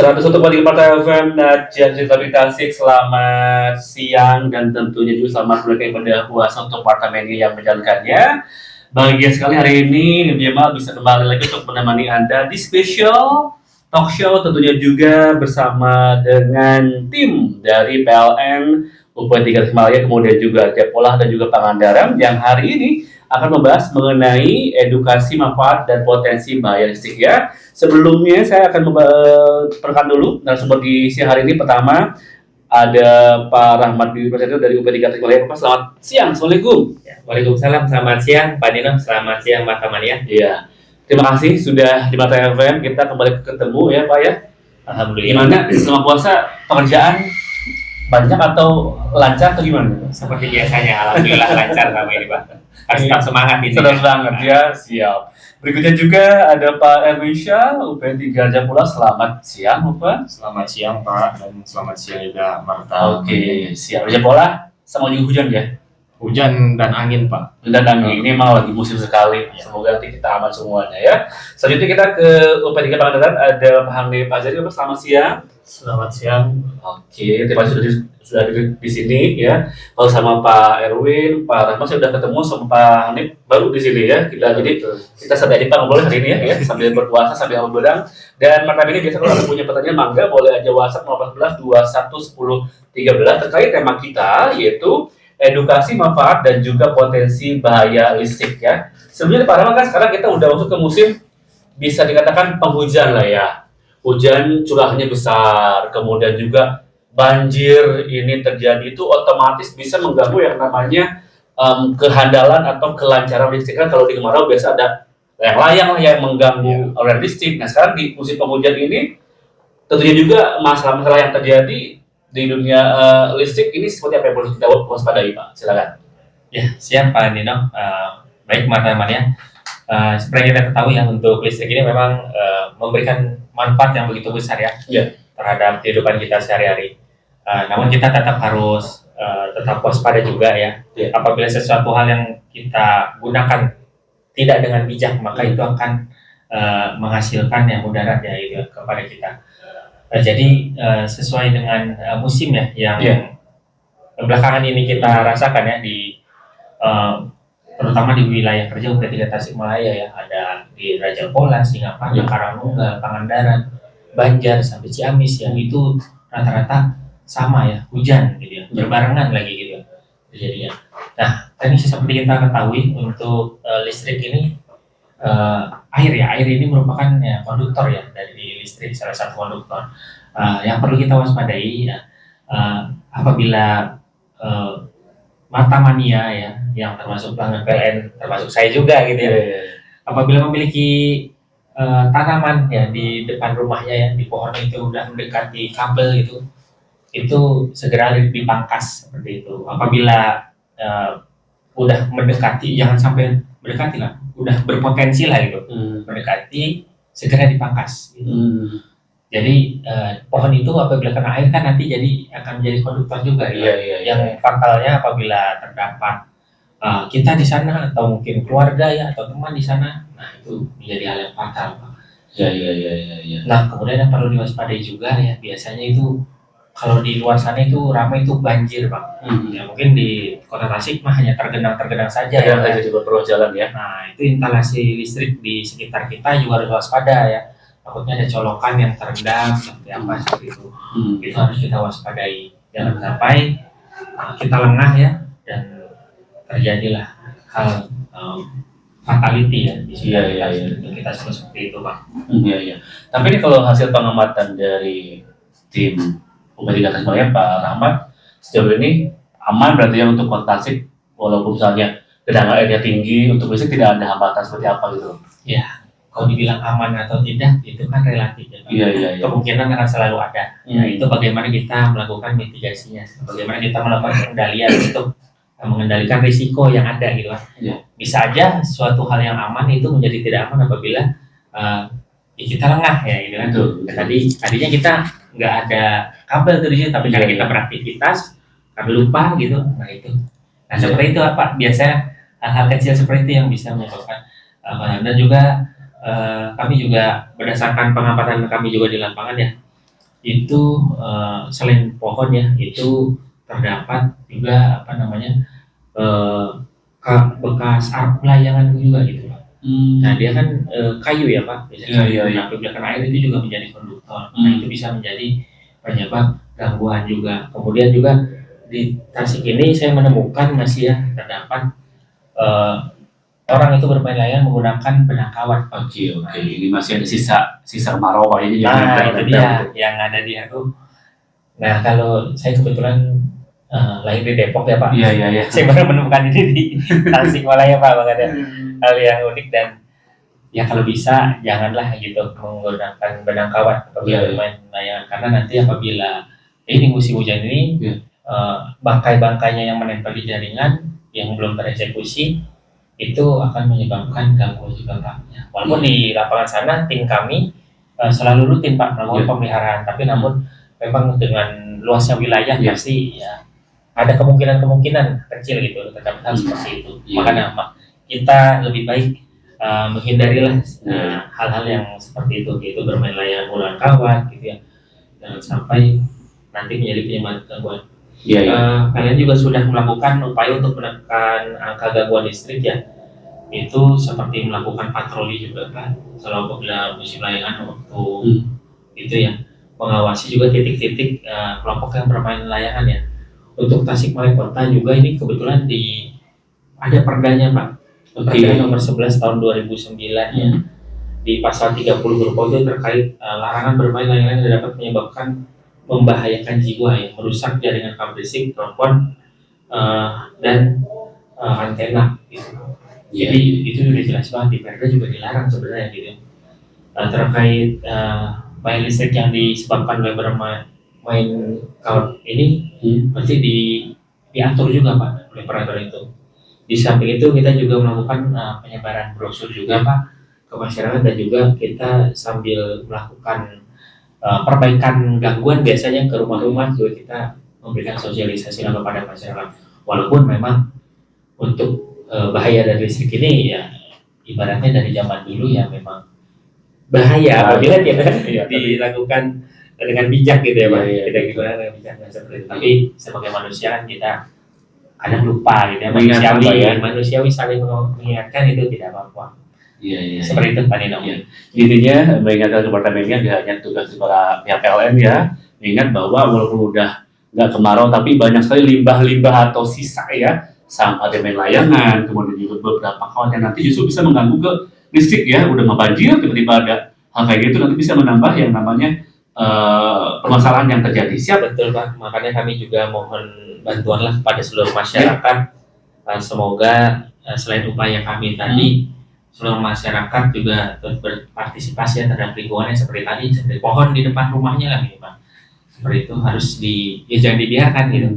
101,3 Partai FM dan Cerita Tasik. Selamat siang dan tentunya juga selamat berkah pada puasa untuk Partai Media yang menjalankannya. Bahagia sekali hari ini Jamal bisa kembali lagi untuk menemani Anda di special talk show, tentunya juga bersama dengan tim dari PLN UP3 Tasikmalaya, kemudian juga Jepolah dan juga Pangandaran yang hari ini akan membahas mengenai edukasi manfaat dan potensi bahaya listrik ya. Sebelumnya saya akan memperkenalkan dulu narasumber di siang hari ini. Pertama ada Pak Rahmat Dwi Prasetyo dari UP3 Tasikmalaya. Pak, selamat siang. Assalamualaikum. Ya, Waalaikumsalam. Selamat siang Pak Dino. Selamat siang Mbak Tamania. Iya. Terima kasih sudah di Mata FM. Kita kembali ketemu ya Pak ya. Alhamdulillah. Gimana selama puasa pekerjaan banyak atau lancar atau gimana? Seperti biasanya, alhamdulillah lancar sama ini Pak. Harus tetap semangat ini. Sedang semangat ya, siap. Berikutnya juga ada Pak Erwin Syah, UP3 Jepolah. Selamat siang Pak. Selamat siang Pak, dan selamat siang juga Marta. Oke, siap. Jepolah sama juga hujan ya? Hujan dan angin Pak. Dan angin, ini memang lagi musim sekali. Semoga nanti kita aman semuanya ya. Selanjutnya kita ke UP3 Pangandaran, ada Pak Hangde Pazari. Selamat siang. Selamat siang. Oke, terima kasih sudah di sini ya. Kalau sama Pak Erwin, Pak Rahmat, saya sudah ketemu sama Pak Hanif baru di sini ya. Kita santai aja Pak, ngobrol hari ini ya, sambil berpuasa sambil ngobrol. Dan Marta ini biasa kalau ada punya pertanyaan mangga boleh aja WhatsApp 18 21 10 13 terkait tema kita yaitu edukasi manfaat dan juga potensi bahaya listrik ya. Sebenarnya Pak Rahmat kan sekarang kita udah masuk ke musim bisa dikatakan penghujan lah ya. Hujan curahnya besar, kemudian juga banjir ini terjadi itu otomatis bisa mengganggu yang namanya kehandalan atau kelancaran listrik. Kan kalau di kemarau biasa ada layang-layang lah yang mengganggu aliran listrik. Nah sekarang di musim penghujan ini tentunya juga masalah-masalah yang terjadi di dunia listrik ini seperti apa yang perlu kita waspadai Pak? Silakan. Ya, siap Pak Dino. Baik Mbak Tamania. Seperti yang kita ketahui ya, untuk listrik ini memang memberikan manfaat yang begitu besar ya terhadap kehidupan kita sehari-hari. Namun kita tetap harus tetap waspada juga ya. Apabila sesuatu hal yang kita gunakan tidak dengan bijak, maka itu akan menghasilkan yang mudarat ya itu kepada kita. Jadi sesuai dengan musim ya yang belakangan ini kita rasakan ya di terutama di wilayah kerja UP3 Tasikmalaya ya, ada di Raja Polah, Singaparna, Karangnunggal, Pangandaran, Banjar sampai Ciamis yang itu rata-rata sama ya, hujan gitu ya, berbarengan lagi gitu ya kejadian. Nah, tadi seperti kita ketahui untuk listrik ini air ini merupakan ya konduktor ya dari listrik, salah satu konduktor yang perlu kita waspadai ya apabila Mata Mania ya yang termasuk pelanggan PLN, termasuk saya juga gitu ya. Apabila memiliki tanaman ya di depan rumahnya ya, di pohon itu udah mendekati kabel itu segera dipangkas seperti itu. Apabila udah mendekati, jangan sampai mendekati lah, udah berpotensi lah gitu, mendekati segera dipangkas. Gitu. Jadi pohon itu apabila kena air kan nanti akan menjadi konduktor juga ya. Yang fatalnya apabila terdapat kita di sana atau mungkin keluarga ya atau teman di sana, nah itu menjadi hal yang fatal Pak. Nah kemudian yang perlu diwaspadai juga ya biasanya itu kalau di luar sana itu ramai itu banjir Pak. Ya mungkin di Kota Tasik mah hanya tergenang saja ya. Di bawah jalan ya. Nah itu instalasi listrik di sekitar kita juga harus waspada ya. Takutnya ada colokan yang terendam seperti apa seperti itu. Itu harus kita waspadai. Jangan sampai kita lengah ya dan terjadilah hal fatality ya di sini. Kita seperti itu Pak. Tapi ini kalau hasil pengamatan dari tim UP3 Tasikmalaya Pak Rahmat, sejauh ini aman berarti ya untuk Kota Tasik walaupun misalnya genangan airnya tinggi, untuk listrik tidak ada hambatan seperti apa gitu. Ya. Kalau dibilang aman atau tidak itu kan relatif ya. Kemungkinan akan selalu ada. Ya, itu bagaimana kita melakukan mitigasinya, bagaimana kita melakukan pengendalian untuk mengendalikan risiko yang ada gitu kan. Bisa aja suatu hal yang aman itu menjadi tidak aman apabila kita lengah ya gitu kan. Tadinya kita nggak ada kabel tuh di sini, tapi karena kita beraktivitas karena lupa gitu, nah itu. Nah seperti itu Pak, biasanya hal-hal kecil seperti itu yang bisa menyebabkan dan juga kami juga berdasarkan pengamatan kami juga di lapangan ya, itu selain pohon ya, itu terdapat juga apa namanya eh, bekas aruk layangan juga gitu Pak. Nah dia kan kayu ya Pak, biasanya nah pergerakan air itu juga menjadi konduktor. Nah itu bisa menjadi penyebab gangguan juga. Kemudian juga di Tasik ini saya menemukan masih ya terdapat eh, orang itu bermain layang menggunakan benang kawat. Oke. Ini masih ada sisa kemarau Pak. Ini Nah itu dia yang ada di aku. Nah kalau saya kebetulan lahir di Depok ya Pak. Iya. Saya baru menemukan ini di Tasikmalaya Pak, makanya hal yang unik. Dan ya kalau bisa janganlah gitu menggunakan benang kawat apabila bermain layangan, karena nanti apabila ini musim hujan ini bangkai-bangkainya yang menempel di jaringan yang belum tereksekusi itu akan menyebabkan gangguan juga Pak. Ya, walaupun di lapangan sana tim kami selalu rutin Pak melakukan pemeliharaan, tapi namun memang dengan luasnya wilayah pasti ya ada kemungkinan kecil gitu terdapat hal seperti itu. Makanya kita lebih baik menghindarilah hal-hal yang seperti itu, yaitu bermain layang menggunakan kawat gitu ya, jangan sampai nanti menjadi penyebab gangguan. Kalian juga sudah melakukan upaya untuk menekan angka gangguan listrik ya, itu seperti melakukan patroli juga kan selalu bila musim layangan waktu itu ya, mengawasi juga titik-titik kelompok yang bermain layangan ya. Untuk Tasikmalaya Kota juga ini kebetulan ada perdanya Pak. Perda nomor 11 tahun 2009 ya. Di pasal 30 huruf O itu terkait larangan bermain layangan yang dapat menyebabkan membahayakan jiwa ya, merusak jaringan kabel listrik, telepon dan antena gitu. Jadi itu sudah jelas banget di Perda juga dilarang sebenarnya gitu. Terkait main listrik yang disebabkan oleh bermain kawat ini pasti diatur juga Pak oleh peraturan itu. Di samping itu kita juga melakukan penyebaran brosur juga Pak ke masyarakat, dan juga kita sambil melakukan perbaikan gangguan biasanya ke rumah-rumah juga kita memberikan sosialisasi kepada masyarakat. Walaupun memang untuk bahaya dari listrik ini ya ibaratnya dari zaman dulu ya memang bahaya apabila tidak dilakukan dengan bijak gitu ya Pak. Tidak digunakan dengan bijak seperti itu. Tapi sebagai manusia kan kita kadang lupa gitu ya, manusiawi saling mengingatkan itu tidak apa-apa. Iya. Seperti itu Pak Nino. Intinya mengingatkan kepada media tidak hanya tugas para pihak PLN ya, mengingat bahwa walaupun udah nggak kemarau tapi banyak sekali limbah-limbah atau sisa ya, sampah main layangan, kemudian juga beberapa kawan yang nanti justru bisa mengganggu ke listrik ya, udah nggak banjir tiba-tiba ada hal kayak gitu nanti bisa menambah yang namanya permasalahan yang terjadi. Siap? Betul Pak, makanya kami juga mohon bantuanlah kepada seluruh masyarakat. Semoga selain upaya kami tadi, seluruh masyarakat juga berpartisipasi terhadap lingkungannya seperti tadi, seperti pohon di depan rumahnya lah gitu Pak. Seperti itu harus jangan dibiarkan gitu.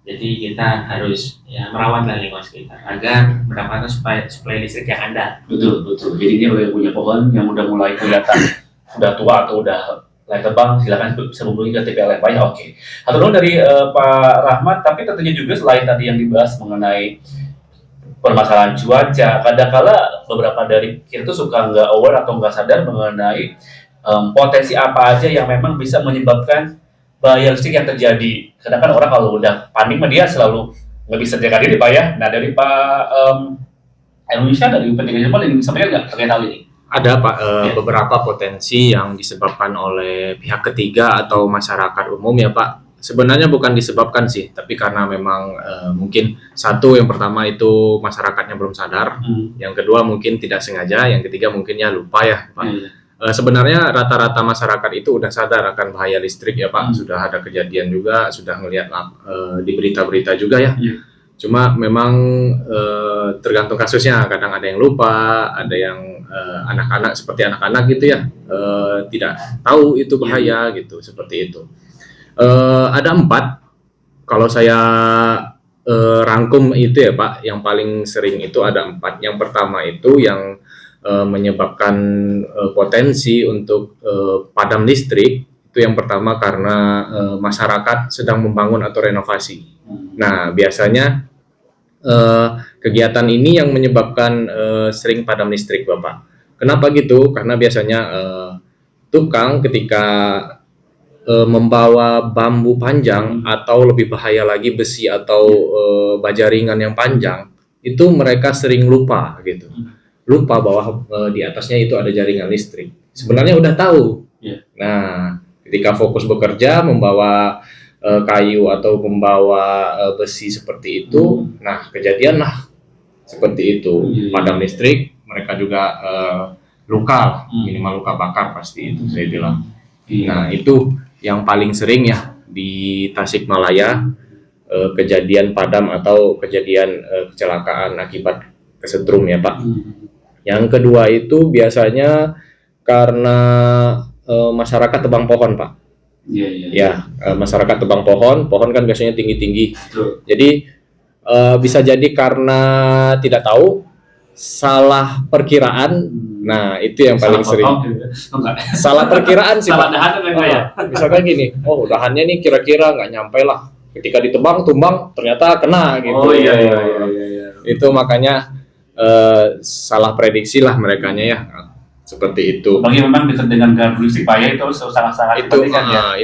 Jadi kita harus merawat lingkungan sekitar agar mendapatkan suplai listrik yang andal. Betul. Jadi ini yang punya pohon yang udah mulai kelihatan udah tua atau udah layak tebang, silakan bisa menghubungi ke TPLN Pak ya. Oke. Atau dari Pak Rahmat, tapi tentunya juga selain tadi yang dibahas mengenai permasalahan cuaca, kadang-kala beberapa dari kita tuh suka nggak aware atau nggak sadar mengenai potensi apa aja yang memang bisa menyebabkan bahaya listrik yang terjadi. Kadang kan orang kalau udah panik dia selalu nggak bisa jaga diri Pak ya. Nah dari Pak Indonesia dari pentingnya Jepang ingin disampaikan nggak terkait hal ini? Ada Pak beberapa potensi yang disebabkan oleh pihak ketiga atau masyarakat umum ya Pak. Sebenarnya bukan disebabkan sih, tapi karena memang mungkin satu yang pertama itu masyarakatnya belum sadar, yang kedua mungkin tidak sengaja, yang ketiga mungkinnya lupa ya Pak. Sebenarnya rata-rata masyarakat itu udah sadar akan bahaya listrik ya Pak. Sudah ada kejadian juga, sudah ngelihat di berita-berita juga ya. Cuma memang tergantung kasusnya, kadang ada yang lupa, ada yang anak-anak seperti anak-anak gitu ya, tidak tahu itu bahaya gitu, seperti itu. Ada 4 kalau saya rangkum itu ya Pak, yang paling sering itu ada 4. Yang pertama itu yang menyebabkan potensi untuk padam listrik, itu yang pertama karena masyarakat sedang membangun atau renovasi. Nah biasanya kegiatan ini yang menyebabkan sering padam listrik Bapak. Kenapa gitu? Karena biasanya tukang ketika membawa bambu panjang atau lebih bahaya lagi besi atau baja ringan yang panjang, itu mereka sering lupa gitu. Lupa bahwa di atasnya itu ada jaringan listrik. Sebenarnya udah tahu. Nah, ketika fokus bekerja membawa kayu atau membawa besi seperti itu, nah kejadian lah seperti itu. Padam listrik, mereka juga luka, minimal luka bakar pasti itu saya bilang. Nah, itu yang paling sering ya di Tasikmalaya, kejadian padam atau kejadian kecelakaan akibat kesetrum ya Pak. Yang kedua itu biasanya karena masyarakat tebang pohon Pak. Masyarakat tebang pohon kan biasanya tinggi-tinggi. Jadi bisa jadi karena tidak tahu, salah perkiraan. Nah, itu yang paling sering. Salah perkiraan sih Pak. Misalkan gini, dahannya nih kira-kira nggak nyampe lah. Ketika ditebang, tumbang, ternyata kena gitu. Iya. Itu makanya salah prediksi lah merekanya ya. Seperti itu. Bagi memang dekat dengan gardu listrik paya itu sangat-sangat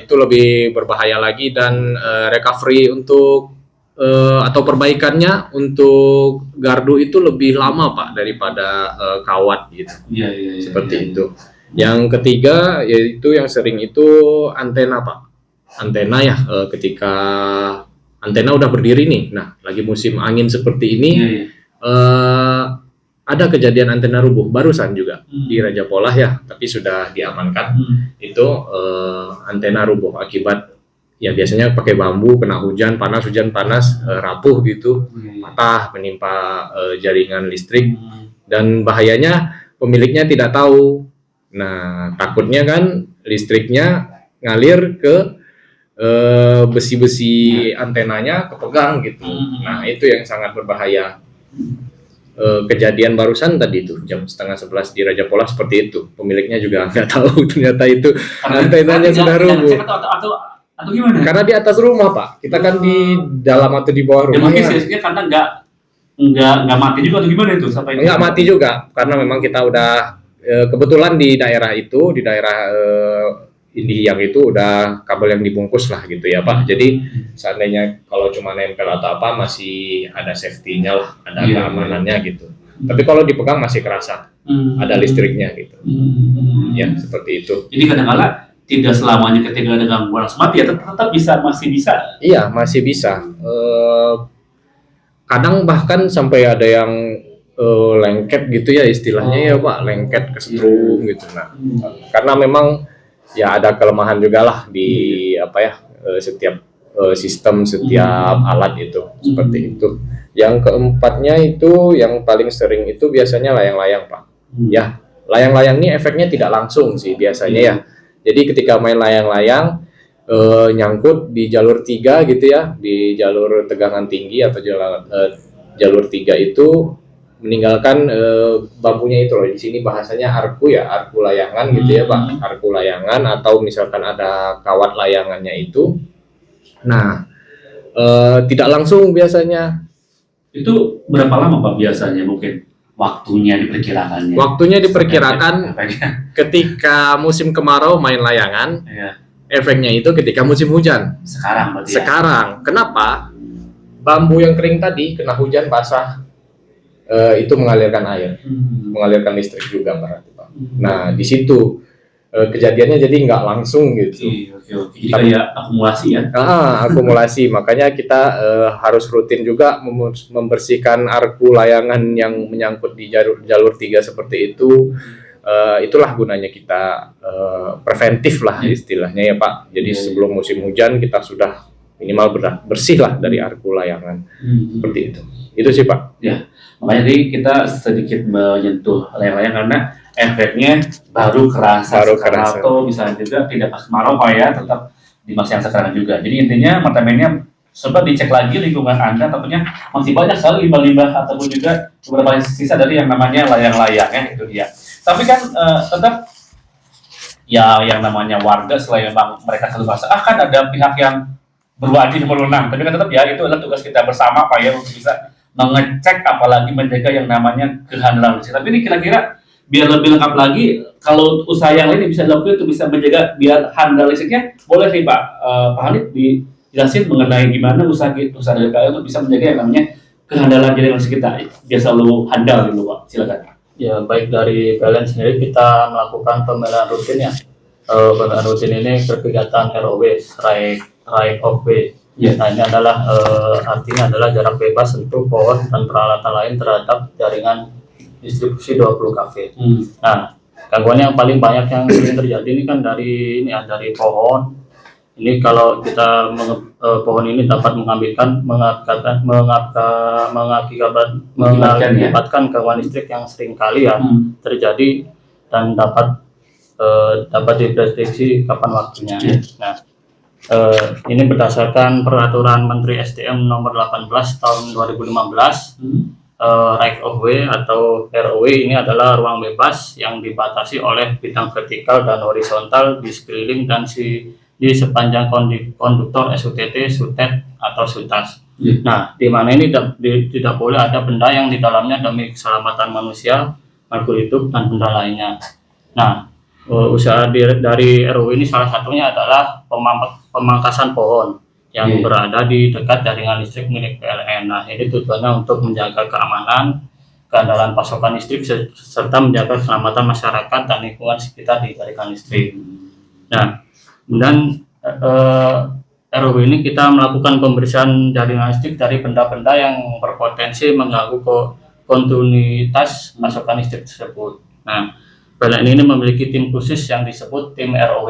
itu lebih berbahaya lagi, dan recovery untuk atau perbaikannya untuk gardu itu lebih lama Pak daripada kawat gitu. Seperti itu. Yang ketiga yaitu yang sering itu antena Pak. Antena ya, ketika antena udah berdiri nih, nah lagi musim angin seperti ini, ada kejadian antena rubuh barusan juga di Raja Polah ya, tapi sudah diamankan. Itu antena rubuh akibat ya biasanya pakai bambu, kena hujan panas, rapuh gitu, patah menimpa jaringan listrik, dan bahayanya pemiliknya tidak tahu. Nah, takutnya kan listriknya ngalir ke besi-besi antenanya kepegang gitu. Nah, itu yang sangat berbahaya. Kejadian barusan tadi itu jam 10:30 di Raja Polah seperti itu, pemiliknya juga nggak tahu ternyata itu antenanya sudah rubuh. Atau gimana? Karena di atas rumah Pak, kita kan di dalam atau di bawah rumah. Mungkin sih karena nggak mati juga atau gimana itu sampai nggak mati juga, karena memang kita udah kebetulan di daerah itu, di daerah yang itu udah kabel yang dibungkus lah gitu ya Pak. Jadi seandainya kalau cuma nempel atau apa masih ada safety-nya lah, ada keamanannya gitu. Tapi kalau dipegang masih kerasa ada listriknya gitu. Ya seperti itu. Jadi kadang-kadang tidak selamanya ketika ada gangguan langsung mati ya, tetap masih bisa. Iya masih bisa. Kadang bahkan sampai ada yang lengket gitu ya istilahnya ya Pak, lengket kesetrum gitu. Nah karena memang ya ada kelemahan juga lah di setiap sistem, setiap alat itu seperti itu. Yang keempatnya itu yang paling sering itu biasanya layang-layang Pak. Ya layang-layang ini efeknya tidak langsung sih biasanya ya. Jadi ketika main layang-layang nyangkut di jalur 3 gitu ya, di jalur tegangan tinggi atau jalur 3 itu, meninggalkan bambunya itu loh. Di sini bahasanya arku layangan gitu ya Pak, arku layangan, atau misalkan ada kawat layangannya itu. Nah, tidak langsung biasanya. Itu berapa lama Pak biasanya mungkin waktunya diperkirakannya? Waktunya diperkirakan ketika musim kemarau main layangan. Efeknya itu ketika musim hujan. Sekarang berarti. Sekarang, kenapa? Bambu yang kering tadi kena hujan basah. Itu mengalirkan air, mengalirkan listrik juga berarti Pak. Nah di situ kejadiannya jadi nggak langsung gitu. Jadi kayak akumulasi ya? Akumulasi, makanya kita harus rutin juga membersihkan arku layangan yang menyangkut di jalur 3 seperti itu. Itulah gunanya kita preventif lah istilahnya ya Pak. Jadi sebelum musim hujan kita sudah minimal bersih lah dari arku layangan. Seperti itu sih Pak. Ya. Makanya tadi kita sedikit menyentuh layang-layang karena efeknya baru kerasa atau misalnya juga tidak pas kemarau Pak ya, tetap di masa yang sekarang juga. Jadi intinya apartemennya sempat dicek lagi lingkungan Anda, tentunya masih banyak sekali limbah-limbah ataupun juga beberapa sisa dari yang namanya layang-layang ya, itu dia. Tapi kan tetap ya yang namanya warga selain memang mereka selalu merasa kan ada pihak yang berwajib berwenang, tapi kan tetap ya itu adalah tugas kita bersama Pak ya untuk bisa mengecek apalagi menjaga yang namanya kehandalan listrik. Tapi ini kira-kira biar lebih lengkap lagi, kalau usaha yang lain yang bisa dilakukan itu bisa menjaga biar handal listriknya, boleh nih Pak Pak Hanif dijelasin mengenai gimana usaha dari PLN untuk bisa menjaga yang namanya kehandalan jaringan listrik kita biar selalu handal gitu Pak. Silakan. Ya, baik dari PLN sendiri kita melakukan pemeliharaan rutin ya. Pemeliharaan rutin ini berkegiatan ROW, right of way. Ya. Nah, ini adalah artinya adalah jarak bebas sentuh pohon dan peralatan lain terhadap jaringan distribusi 20 kV. Nah, gangguan yang paling banyak yang sering terjadi ini kan dari pohon. Ini kalau kita pohon ini dapat mengakibatkan gangguan listrik yang sering kali ya terjadi dan dapat diprediksi kapan waktunya. Nah, ini berdasarkan peraturan Menteri SDM nomor 18 tahun 2015. Right of way atau ROW ini adalah ruang bebas yang dibatasi oleh bidang vertikal dan horizontal di sekeliling dan di sepanjang konduktor SUTT, SUTET atau SUTAS. Nah, di mana ini tidak boleh ada benda yang di dalamnya demi keselamatan manusia, makhluk hidup dan benda lainnya. Nah, usaha dari ROW ini salah satunya adalah pemangkasan pohon yang berada di dekat jaringan listrik milik PLN. Nah, ini tujuannya untuk menjaga keamanan, keandalan pasokan listrik serta menjaga keselamatan masyarakat dan lingkungan sekitar di jaringan listrik. Nah, kemudian ROW ini kita melakukan pembersihan jaringan listrik dari benda-benda yang berpotensi mengganggu kontinuitas pasokan listrik tersebut. Nah, PLN ini memiliki tim khusus yang disebut tim ROW.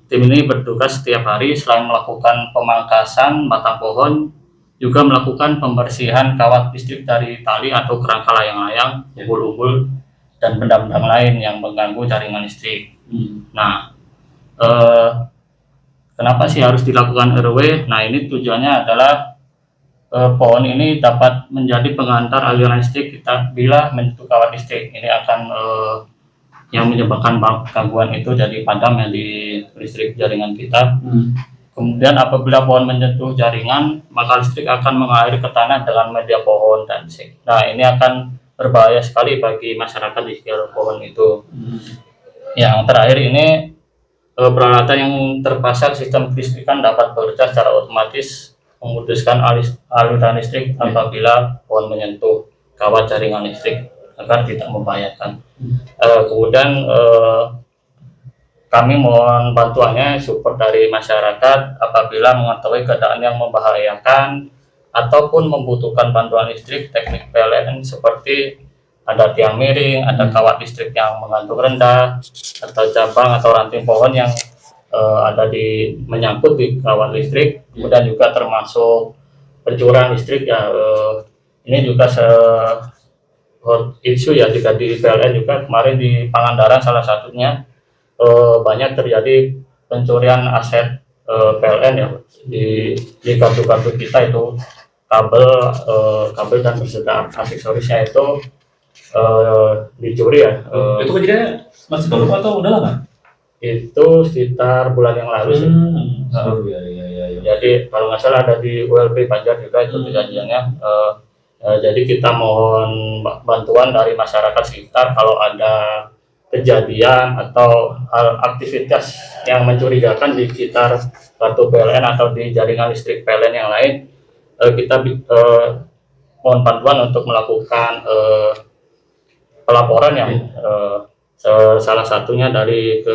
Tim ini bertugas setiap hari selain melakukan pemangkasan batang pohon, juga melakukan pembersihan kawat listrik dari tali atau kerangka layang-layang, umbul-umbul, dan benda-benda lain yang mengganggu jaringan listrik. Nah, kenapa sih harus dilakukan ROW? Nah, ini tujuannya adalah pohon ini dapat menjadi pengantar aliran listrik kita bila menyentuh kawat listrik. Ini akan yang menyebabkan gangguan itu jadi padam yang di listrik jaringan kita. Kemudian apabila pohon menyentuh jaringan, maka listrik akan mengalir ke tanah dengan media pohon dan nah ini akan berbahaya sekali bagi masyarakat di sekitar pohon itu. Yang terakhir ini peralatan yang terpasang sistem kelistrikan dapat bekerja secara otomatis memutuskan aliran listrik apabila pohon menyentuh kawat jaringan listrik agar tidak membahayakan. Kemudian kami mohon bantuannya support dari masyarakat apabila mengetahui keadaan yang membahayakan ataupun membutuhkan bantuan listrik teknik PLN seperti ada tiang miring, ada kawat listrik yang menggantung rendah, atau cabang atau ranting pohon yang menyangkut di kawat listrik, kemudian juga termasuk pencurian listrik ya. Ini juga hot issue ya jika di PLN juga kemarin di Pangandaran salah satunya banyak terjadi pencurian aset PLN ya di kartu-kartu kita itu kabel dan beserta aksesorisnya itu dicuri ya. Itu kejadiannya masih baru atau udah lama? Itu sekitar bulan yang lalu sih. Jadi kalau nggak salah ada di ULP Banjar juga itu kejadiannya. Jadi kita mohon bantuan dari masyarakat sekitar kalau ada kejadian atau hal aktivitas yang mencurigakan di sekitar kartu PLN atau di jaringan listrik PLN yang lain, kita mohon bantuan untuk melakukan pelaporan yang salah satunya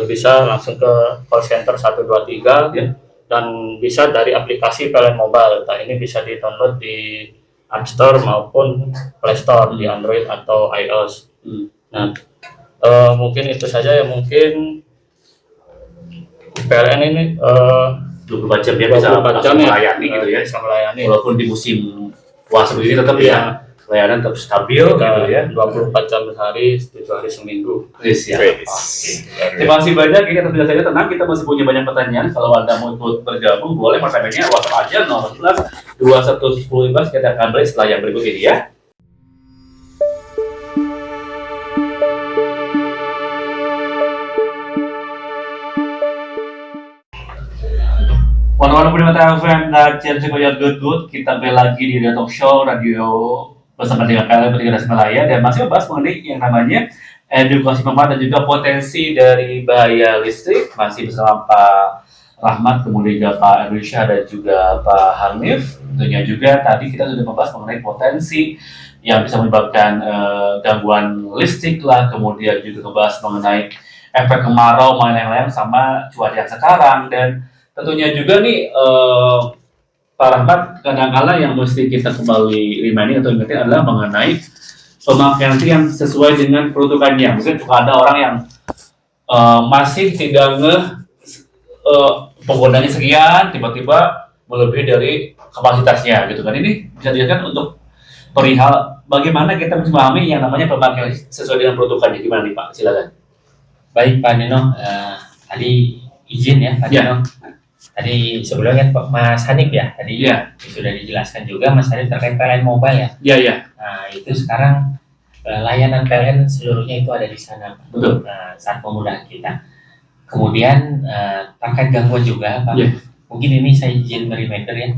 bisa langsung ke call center 123 dan bisa dari aplikasi PLN Mobile. Nah, ini bisa di-download di App Store maupun Play Store di Android atau iOS. Nah, mungkin itu saja ya, mungkin PLN ini 24 jam ya bisa melayani gitu ya. Bisa melayani. Walaupun di musim puasa begini tetap ya layanan tetap stabil gitu ya. 24 jam sehari, 7 hari seminggu. Siap. Terima kasih banyak. Ini atas penjelasannya, tenang, kita masih punya banyak pertanyaan. Kalau Anda mau ikut bergabung boleh pertanyaannya WhatsApp aja 011 211015. Kita akan balik setelah yang berikut ini ya. Warna-warna Budi Mata FM dan channel Koyot Good. Kita kembali lagi di Radio Talk Show, radio bersama dengan PLN Bertiga Malaya dan masih membahas mengenai yang namanya edukasi pemerintah dan juga potensi dari bahaya listrik masih bersama Pak Rahmat, kemudian juga Pak Erwisha dan juga Pak Hanif. Tentunya juga tadi kita sudah membahas mengenai potensi yang bisa menyebabkan gangguan listrik lah, kemudian juga membahas mengenai efek kemarau, mengenai yang lain sama cuaca yang sekarang, dan tentunya juga nih Pak Rahmat, kadang-kala yang mesti kita kembali reminding atau ingetin adalah mengenai pemakaian yang sesuai dengan peruntukannya. Mungkin juga ada orang yang masih tidak penggunanya sekian, tiba-tiba melebihi dari kapasitasnya gitu kan. Ini bisa dilihat untuk perihal bagaimana kita memahami yang namanya pemakaian sesuai dengan peruntukannya. Gimana nih Pak? Silakan. Baik Pak Nino, tadi izin ya Pak Nino. Tadi sebelumnya Pak Mas Hanif ya, tadi sudah dijelaskan juga Mas Hanif terkait PLN Mobile ya. Iya. Nah itu sekarang layanan PLN seluruhnya itu ada di sana. Betul. Saat memudahkan kita. Kemudian terkait gangguan juga Pak. Mungkin ini saya izin reminder ya.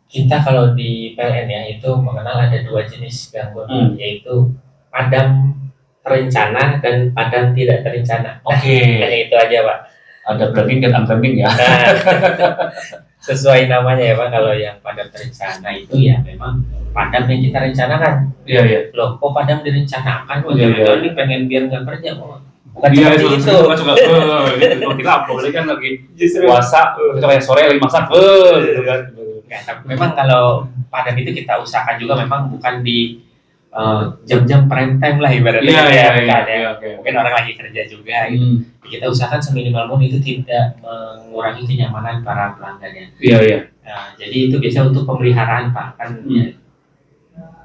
Kita kalau di PLN ya itu mengenal ada 2 jenis gangguan, yaitu padam terencana dan padam tidak terencana. Hanya itu aja Pak. Ada planning dan unplanning ya. Sesuai namanya ya Pak, kalau yang padam terencana itu ya memang padam yang kita rencanakan. Iya. Loh, kok padam direncanakan? Ini pengen biar nggak kerja kok. Bukan itu seperti itu. Gitu. Kita apalagi kan lagi puasa, kita kayak sore lagi masak, gitu kan. Memang kalau padam itu kita usahakan juga memang bukan di jam-jam prime time lah ibaratnya. Iya. Mungkin orang lagi kerja juga gitu. Kita usahakan seminimal mungkin itu tidak mengurangi kenyamanan para pelanggannya. Iya. Nah, jadi itu biasa untuk pemeliharaan Pak, kan ya,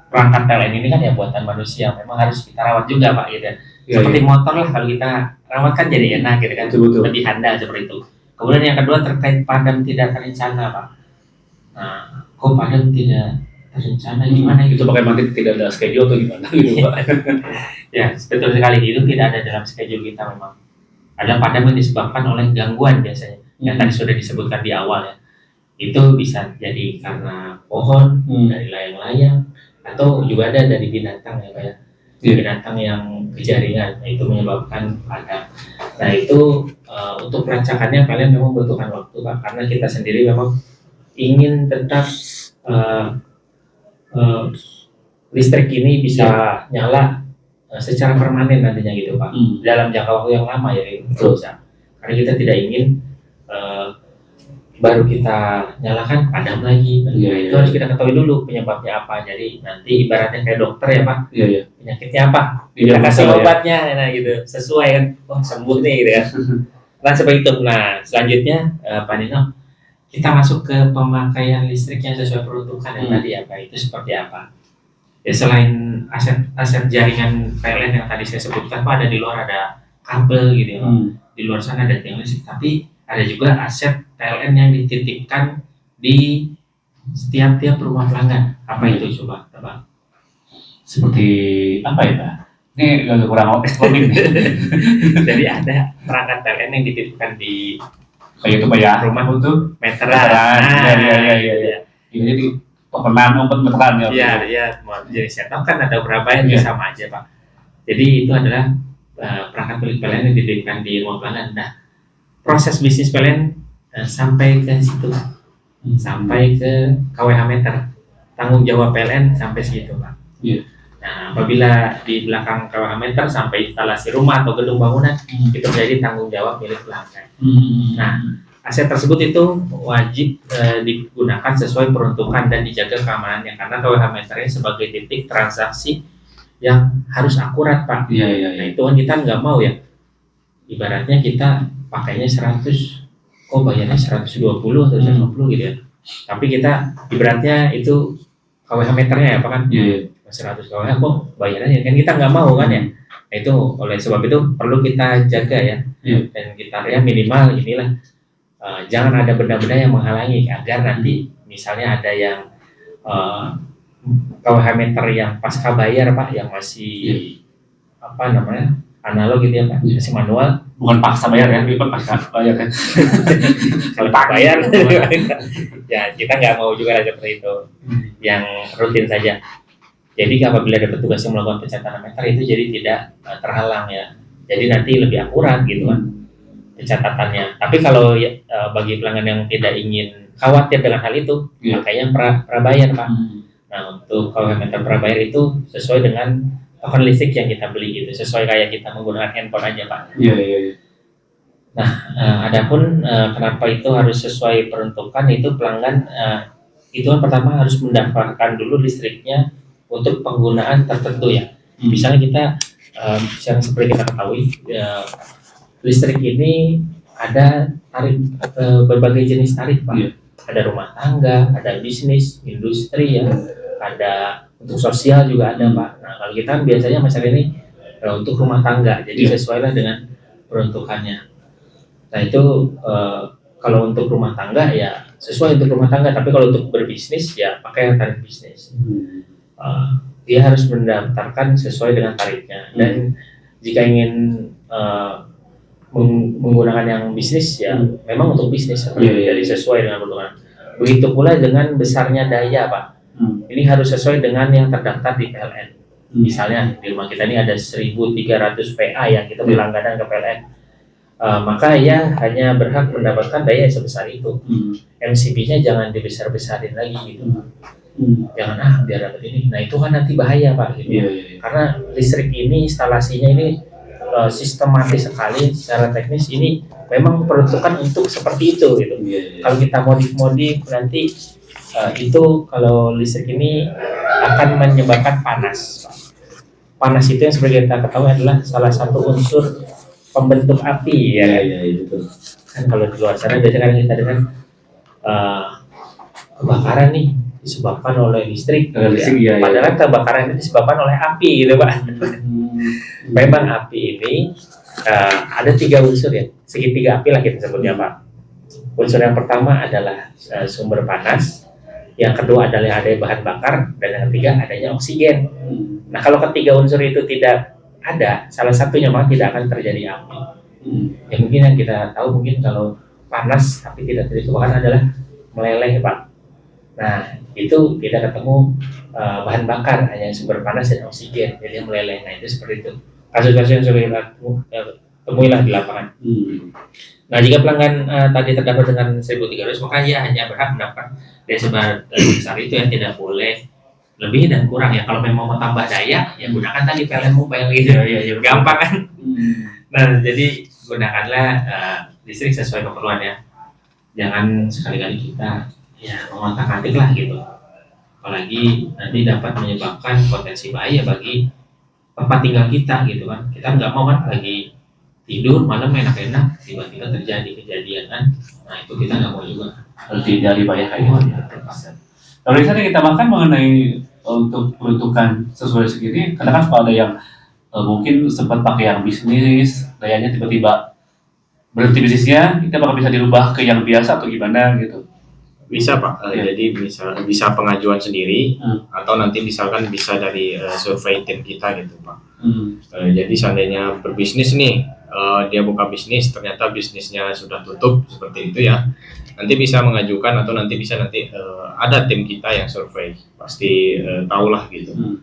perangkat PLN ini kan ya buatan manusia, memang harus kita rawat juga Pak gitu. Seperti motor lah, kalau kita rawat kan jadi enak gitu kan, betul. lebih handal seperti itu. Kemudian yang kedua terkait padam tidak terencana Pak. Nah, kok padam tidak terencana gimana gitu? Itu bagaimana tidak ada schedule atau gimana gitu Pak? Ya, betul sekali, itu tidak ada dalam schedule kita memang. Ada padam yang disebabkan oleh gangguan biasanya, yang tadi sudah disebutkan di awal ya. Itu bisa jadi karena pohon, dari layang-layang, atau juga ada dari binatang ya Pak ya. Binatang yang kejaringan, itu menyebabkan padam. Nah itu untuk perancakannya kalian memang membutuhkan waktu Pak, karena kita sendiri memang ingin tetap listrik ini bisa nyala secara permanen nantinya gitu Pak, dalam jangka waktu yang lama ya itu bisa. Karena kita tidak ingin baru kita nyalakan padam lagi. Itu harus kita ketahui dulu penyebabnya apa. Jadi nanti ibaratnya kayak dokter ya Pak, penyakitnya apa, kita kasih obatnya, nah gitu sesuai kan, sembuh nih gitu ya. Nah seperti itu. Nah selanjutnya Pak Nino, kita masuk ke pemakaian listrik yang sesuai peruntukan yang tadi ya Pak, itu seperti apa? Ya selain aset jaringan PLN yang tadi saya sebutkan Pak, ada di luar ada kabel gitu ya. Di luar sana ada tiang listrik, tapi ada juga aset PLN yang dititipkan di setiap rumah pelanggan. Apa itu coba Pak? Seperti apa ya Pak? Ini agak kurang exploding. Jadi ada perangkat PLN yang dititipkan di kayak itu Pak ya? Rumah untuk meteran. Iya. Jadi meteran ya. Iya. Jadi setup kan ada berapa yang sama aja Pak. Jadi itu adalah perangkat PLN yang dititipkan di rumah pelanggan. Nah, proses bisnis PLN sampai ke situ, sampai ke KWH meter, tanggung jawab PLN sampai segitu Pak. Nah, apabila di belakang KWH meter sampai instalasi rumah atau gedung bangunan, itu menjadi tanggung jawab milik pelanggan. Nah, aset tersebut itu wajib digunakan sesuai peruntukan dan dijaga keamanannya, karena KWH meternya sebagai titik transaksi yang harus akurat Pak. Nah itu kan kita nggak mau ya, ibaratnya kita pakainya 100, kok bayarnya 120 atau 150 gitu ya. Tapi kita ibaratnya itu KWH meternya ya Pak kan, 100 KWH kok bayarnya kan kita nggak mau kan ya. Nah, itu oleh sebab itu perlu kita jaga ya, dan kita ya minimal inilah jangan ada benda-benda yang menghalangi, agar nanti misalnya ada yang KWH meter yang pasca bayar Pak, yang masih apa namanya analog gitu ya Pak, masih manual, bukan paksa bayar ya, bukan pasca bayar kan. kalau bayar ya kita nggak mau juga seperti itu, yang rutin saja. Jadi apabila ada petugas yang melakukan pencatatan meter itu jadi tidak terhalang ya. Jadi nanti lebih akurat gitu kan pencatatannya. Tapi kalau bagi pelanggan yang tidak ingin khawatir dengan hal itu, makanya prabayar Pak. Nah untuk kalau meter prabayar itu sesuai dengan token listrik yang kita beli gitu, sesuai kayak kita menggunakan handphone aja Pak. Nah, adapun kenapa itu harus sesuai peruntukan itu pelanggan itu kan pertama harus mendaftarkan dulu listriknya untuk penggunaan tertentu ya. Misalnya kita yang seperti kita ketahui listrik ini ada tarif berbagai jenis tarif Pak. Ada rumah tangga, ada bisnis, industri ya, ada untuk sosial juga ada Pak. Nah kalau kita kan biasanya masalah ini untuk rumah tangga, jadi sesuailah dengan peruntukannya. Nah itu kalau untuk rumah tangga ya sesuai untuk rumah tangga, tapi kalau untuk berbisnis ya pakai tarif bisnis. Dia harus mendaftarkan sesuai dengan tarifnya, dan jika ingin menggunakan yang bisnis ya memang untuk bisnis jadi sesuai dengan peruntukan. Begitu pula dengan besarnya daya Pak. Ini harus sesuai dengan yang terdaftar di PLN. Misalnya di rumah kita ini ada 1.300 PA yang kita berlangganan ke PLN. Maka ya hanya berhak mendapatkan daya sebesar itu. MCB-nya jangan dibesar-besarin lagi gitu. Jangan biar dapat ini. Nah itu kan nanti bahaya Pak gitu. Karena listrik ini instalasinya ini sistematis sekali secara teknis, ini memang peruntukan untuk seperti itu gitu. Kalau kita modif nanti itu kalau listrik ini akan menyebabkan panas. Panas itu yang seperti kita ketahui adalah salah satu unsur pembentuk api ya. Kan kalau di luar sana biasanya kita dengar kebakaran nih disebabkan oleh listrik. Padahal kebakaran itu disebabkan oleh api gitu Pak. Memang api ini ada 3 unsur ya, segitiga api lah kita sebutnya Pak. Unsur yang pertama adalah sumber panas, yang kedua adalah ada bahan bakar, dan yang ketiga adanya oksigen. Nah kalau ketiga unsur itu tidak ada, salah satunya maka tidak akan terjadi api. Ya mungkin yang kita tahu mungkin kalau panas tapi tidak terjadi kebakaran adalah meleleh Pak. Nah itu tidak ketemu bahan bakar, hanya sumber panas dan oksigen, jadi meleleh. Nah itu seperti itu kasus-kasus yang sering temuilah di lapangan. Nah jika pelanggan tadi terdaftar dengan 1.300 maka ia hanya berhak mendapatkan daya sebesar itu, yang tidak boleh lebih dan kurang ya. Kalau memang mau tambah daya ya gunakan tadi PLN Mobile gitu. Gampang kan. Nah jadi gunakanlah listrik sesuai keperluan ya. Jangan sekali-kali kita ya mengotak-atik lah gitu. Apalagi nanti dapat menyebabkan potensi bahaya bagi tempat tinggal kita gitu kan. Kita nggak mau kan lagi tidur malam enak-enak tiba-tiba terjadi kejadian kan. Nah itu kita nggak mau juga. Harus dihindari bahaya kayak gitu. Kalau misalnya kita makan mengenai untuk peruntukan sesuai segini, kadang kan kalau ada yang mungkin sempat pakai yang bisnis, dayanya tiba-tiba berhenti bisnisnya, kita bakal bisa dirubah ke yang biasa atau gimana gitu. Bisa Pak, jadi bisa pengajuan sendiri atau nanti misalkan bisa dari survei tim kita gitu Pak. Jadi seandainya berbisnis nih, dia buka bisnis ternyata bisnisnya sudah tutup seperti itu ya, nanti bisa mengajukan atau nanti bisa ada tim kita yang survei, pasti tahulah gitu.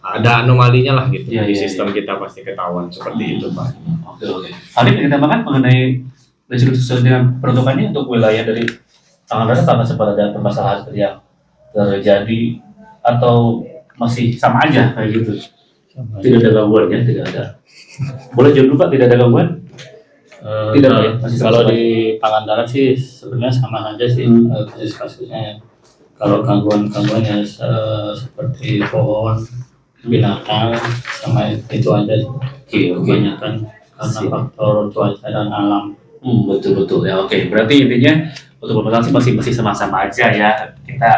Ada anomalinya lah gitu di sistem kita pasti ketahuan seperti itu Pak. Oke. Tadi kita makan mengenai risiko sesuai dengan peruntukannya untuk wilayah dari Tangerang, karena sempat ada permasalahan yang terjadi atau masih sama aja kayak gitu? Tidak ada gangguan ya, tidak ada. Boleh jawab dulu Pak, tidak ada gangguan? Tidak ya, masih kalau di Pangandaran sih sebenarnya sama aja sih kasus-kasusnya. Kalau gangguan-gangguannya seperti pohon, binatang, sama itu aja sih. Kebanyakan karena faktor cuaca dan alam. Betul ya. Oke, berarti intinya untuk permasalahan sih masih sama-sama aja ya. Kita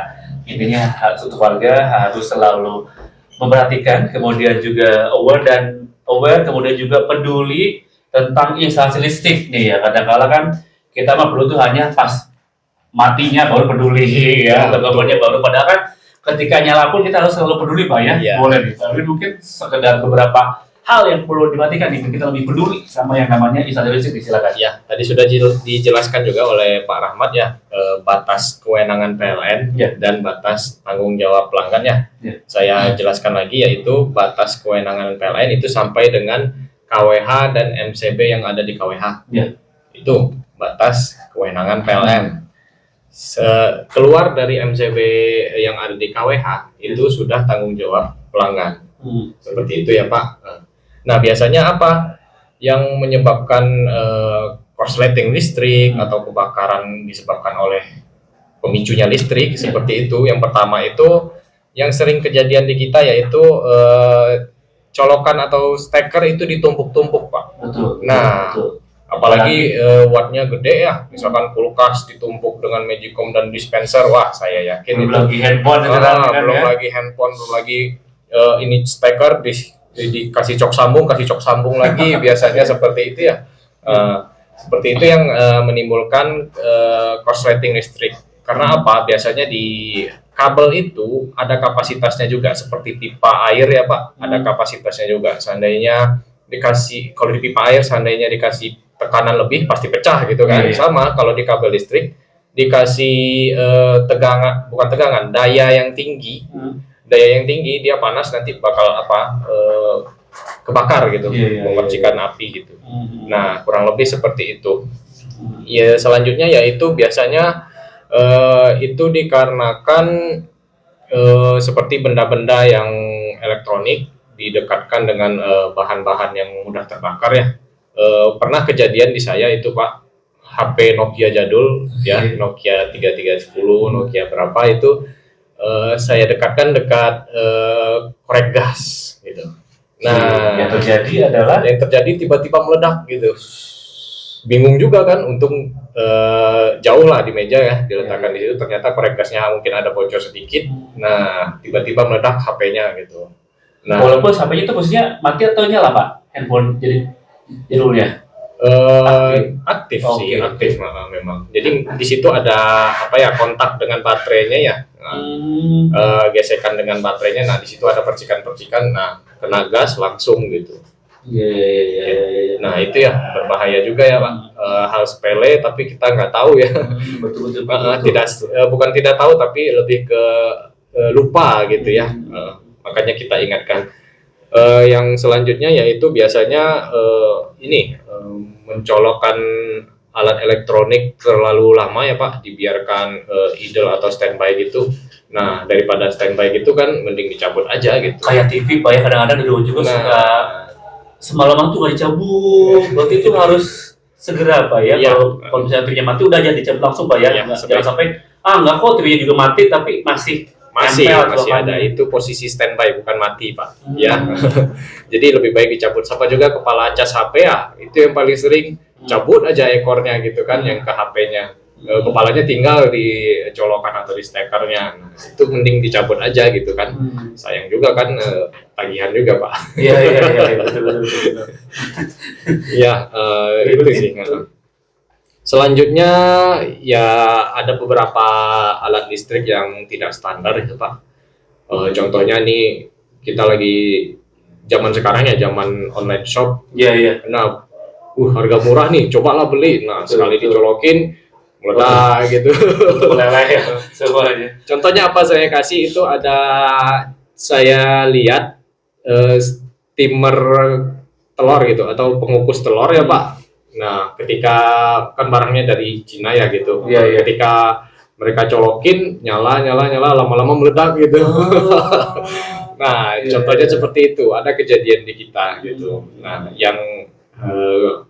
intinya untuk warga harus selalu memperhatikan, kemudian juga aware, kemudian juga peduli tentang instalasi listrik nih ya. Kadang-kala kan kita mah perlu tuh hanya pas matinya baru peduli ya, atau gangguannya baru, padahal kan ketika nyala pun kita harus selalu peduli Pak ya. Boleh nih, tapi mungkin sekedar beberapa hal yang perlu dimatikan nih, kita lebih peduli sama yang namanya installasi listrik. Silakan. Ya, tadi sudah dijelaskan juga oleh Pak Rahmat ya, batas kewenangan PLN Ya. dan batas tanggung jawab pelanggannya. Ya. Saya jelaskan lagi, yaitu batas kewenangan PLN itu sampai dengan KWH dan MCB yang ada di KWH. Ya. Itu batas kewenangan PLN. Keluar dari MCB yang ada di KWH itu sudah tanggung jawab pelanggan. Seperti itu ya Pak. Nah, biasanya apa yang menyebabkan korsleting listrik atau kebakaran disebabkan oleh pemicunya listrik seperti itu? Yang pertama itu yang sering kejadian di kita yaitu colokan atau steker itu ditumpuk-tumpuk Pak. Betul. Nah, betul. Apalagi wattnya gede ya, misalkan kulkas ditumpuk dengan Magicom dan dispenser, wah saya yakin belum lagi handphone, belum lagi handphone, belum lagi ini steker dikasih cok sambung lagi biasanya seperti itu ya. Seperti itu yang menimbulkan korsleting listrik. Karena apa? Biasanya di kabel itu ada kapasitasnya juga, seperti pipa air ya Pak, ada kapasitasnya juga. Seandainya kalau di pipa air seandainya dikasih tekanan lebih pasti pecah gitu kan. Sama kalau di kabel listrik dikasih daya yang tinggi. Daya yang tinggi dia panas nanti bakal kebakar gitu, memercikan api gitu. Nah, kurang lebih seperti itu. Ya, selanjutnya yaitu biasanya itu dikarenakan seperti benda-benda yang elektronik didekatkan dengan bahan-bahan yang mudah terbakar ya. Pernah kejadian di saya itu Pak, HP Nokia jadul ya, Nokia 3310, Nokia berapa itu saya dekatkan dekat korek gas gitu. Nah, yang terjadi tiba-tiba meledak gitu. Bingung juga kan, untung jauh lah di meja ya diletakkan di situ. Ternyata korek gasnya mungkin ada bocor sedikit. Nah, tiba-tiba meledak HP-nya gitu. Nah, walaupun HP-nya itu posisinya mati atau nyala Pak? Handphone jadi jadulnya? Aktif sih, aktif memang. Jadi di situ ada kontak dengan baterainya ya. Gesekan dengan baterainya. Nah, di situ ada percikan-percikan. Nah, kena gas langsung gitu. Nah, itu ya berbahaya juga ya Pak. Hal sepele tapi kita nggak tahu ya. Betul. Bukan tidak tahu tapi lebih ke lupa gitu ya. Makanya kita ingatkan. Yang selanjutnya yaitu biasanya mencolokkan alat elektronik terlalu lama ya Pak, dibiarkan idle atau standby gitu. Nah, daripada standby gitu kan mending dicabut aja gitu. Kayak TV Pak ya, kadang-kadang dulu juga suka semalaman tuh nggak dicabut. Berarti itu harus segera Pak ya. Kalau misalnya TV-nya mati udah aja dicabut langsung Pak ya. Jangan sampai enggak kok TV-nya juga mati tapi masih ada. Itu posisi standby bukan mati Pak. Ya. Jadi lebih baik dicabut. Sama juga kepala cas HP ya, itu yang paling sering cabut aja ekornya gitu kan, yang ke HP-nya. Kepalanya tinggal di colokan atau di stekernya. Nah, itu mending dicabut aja gitu kan. Sayang juga kan, tagihan juga Pak. Iya betul. Ya, itu sih. Selanjutnya ya ada beberapa alat listrik yang tidak standar itu Pak. Contohnya nih kita lagi zaman sekarang ya, zaman online shop. Iya. Nah, harga murah nih, cobalah beli. Nah, sekali dicolokin meledak gitu. Meleleh ya semuanya. Contohnya apa saya kasih itu, saya lihat steamer telur gitu atau pengukus telur ya Pak. Nah, ketika kan barangnya dari Cina ya gitu. Ketika mereka colokin nyala lama-lama meledak gitu. Nah, contohnya seperti itu, ada kejadian di kita gitu. Nah, yang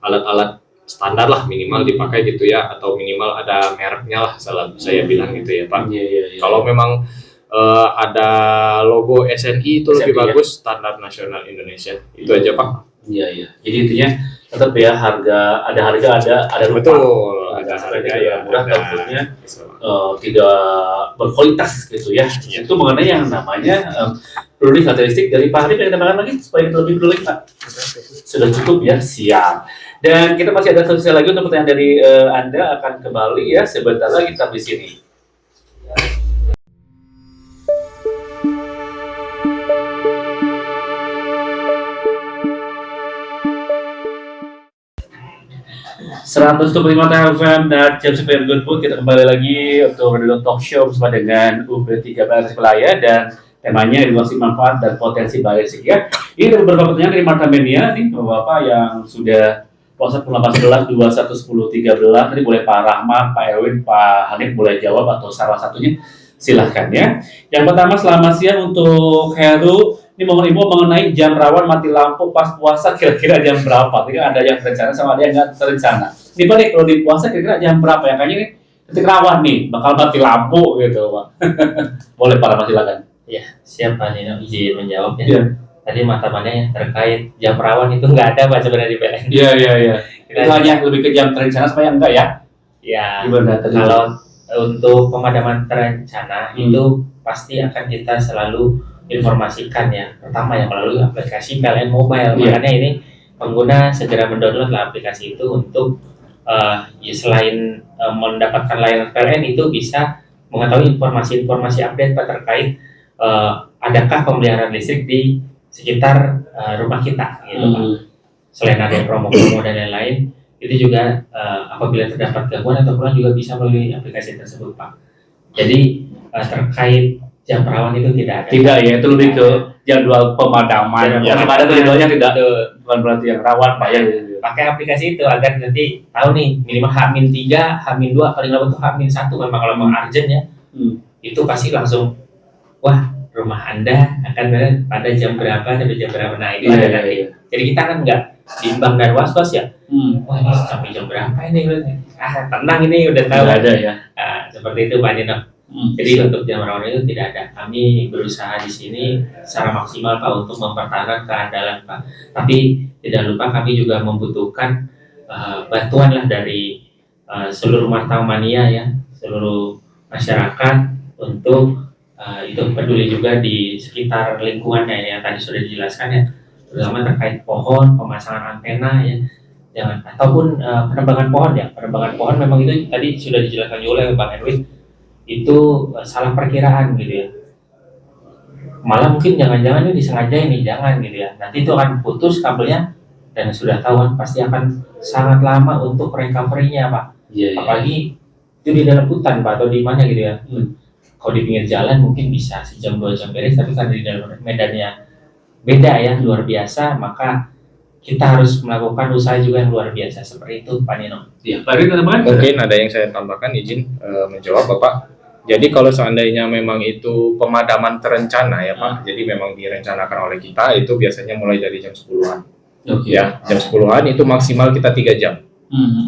alat-alat standar lah minimal dipakai gitu ya, atau minimal ada mereknya lah, saya bilang gitu ya Pak. Kalau memang ada logo SNI itu lebih bagus, standar nasional Indonesia. Itu aja Pak. Iya. Jadi intinya tetap ya ada harga ada rupa. Betul. Ada harga ya murah tentunya tidak berkualitas gitu ya. Itu mengenai yang namanya peduli karakteristik dari Pak Harif. Yang kita makan lagi supaya kita lebih peduli Pak. Sudah cukup ya, siap. Dan kita masih ada sesi lagi untuk pertanyaan dari Anda, akan kembali ya sebentar lagi tetap di sini. 100,5 FM dan James Fair Goodwood. Kita kembali lagi untuk Radio Talk Show bersama dengan UB3 Tasikmalaya dan temanya edukasi manfaat dan potensi balistik ya. Ini ada beberapa pertanyaan dari Marta Mania nih Bapak yang sudah proses 18 11 21 10 13. Tadi boleh Pak Rahmat, Pak Erwin, Pak Hanif boleh jawab atau salah satunya silahkan ya. Yang pertama selamat siang untuk Heru. Ini mohon info mengenai jam rawan mati lampu pas puasa kira-kira jam berapa? Jadi ada yang terencana sama ada yang nggak terencana. Ini Pak, kalau di puasa kira-kira jam berapa ya? Kayaknya ini ketika rawan nih bakal mati lampu gitu Pak. Boleh Pak Rahmat silakan. Ya, siap Pak Nino izin menjawab ya. Iya. Tadi mata-matanya yang terkait jam rawan itu nggak ada Pak sebenarnya di PLN. Iya. Itu hanya lebih ke jam terencana supaya enggak ya? Ya, Gimana tadi? kalau untuk pemadaman terencana itu pasti akan kita selalu informasikan ya. Pertama yang melalui aplikasi PLN Mobile. Iya. Makanya ini pengguna segera mendownload aplikasi itu untuk ya selain mendapatkan layanan PLN itu bisa mengetahui informasi-informasi update Pak terkait adakah pemeliharaan listrik di sekitar rumah kita gitu Pak. Selain ada promo-promo dan lain-lain, itu juga apabila terdapat gangguan atau kurang juga bisa melalui aplikasi tersebut Pak. Jadi terkait jam rawan itu tidak ada. Tidak ya, itu lebih ke jadwal pemadaman. Jadwal Yang ada pemadaman. jadwalnya tidak bukan berarti yang rawan Pak ya. Pakai aplikasi itu agar nanti tahu nih minimal H-3, H-2, paling lama tuh H-1 memang kalau mau urgent ya. Itu pasti langsung wah rumah Anda akan pada jam berapa sampai jam berapa. Nah itu ada nanti. Jadi kita kan nggak bimbang dan was-was ya. Wah ini sampai jam berapa ini? Tenang ini udah tahu. Tidak ada ya. Nah, seperti itu Pak Nino. Jadi untuk jam rawan itu tidak ada. Kami berusaha di sini secara maksimal Pak untuk mempertahankan keandalan Pak. Tapi tidak lupa kami juga membutuhkan bantuan lah dari seluruh Martamania ya, seluruh masyarakat untuk itu peduli juga di sekitar lingkungannya yang tadi sudah dijelaskan ya, terutama terkait pohon, pemasangan antena ya, jangan ataupun penebangan pohon ya. Penebangan pohon memang itu tadi sudah dijelaskan juga oleh Bang Erwin. Itu salah perkiraan gitu ya, malah mungkin jangan-jangan ini disengaja ini jangan gitu ya, nanti itu akan putus kabelnya dan sudah tahu kan pasti akan sangat lama untuk recovery-nya Pak. Apalagi itu di dalam hutan Pak atau di mana gitu ya. Kalau di pinggir jalan mungkin bisa sejam 2 jam beres, tapi kan di dalam medannya beda ya, luar biasa, maka kita harus melakukan usaha juga yang luar biasa seperti itu Pak Nino. Iya, Pak Erwin teman-teman. Mungkin ada yang saya tambahkan, izin menjawab Bapak. Jadi kalau seandainya memang itu pemadaman terencana ya Pak, jadi memang direncanakan oleh kita itu biasanya mulai dari jam 10-an. Ya, jam 10-an itu maksimal kita 3 jam.